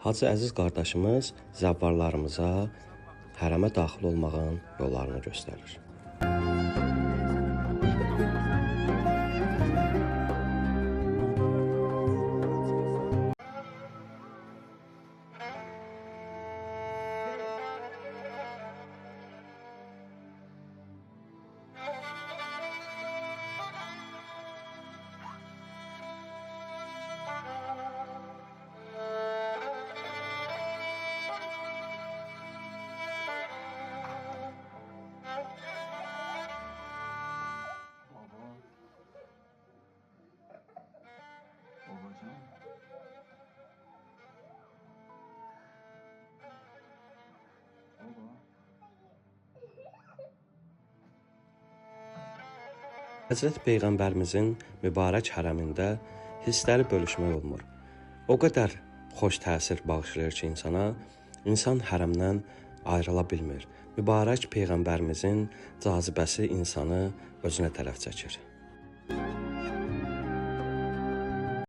Hacı Əziz qardaşımız zəvvarlarımıza hərəmə daxil olmağın yollarını göstərir. Həzrət Peyğəmbərimizin mübarək hərəmində hissləri bölüşmək olmur. O qədər xoş təsir bağışlayır ki insan hərəmdən ayrıla bilmir. Mübarək Peyğəmbərimizin cazibəsi insanı özünə tərəf çəkir.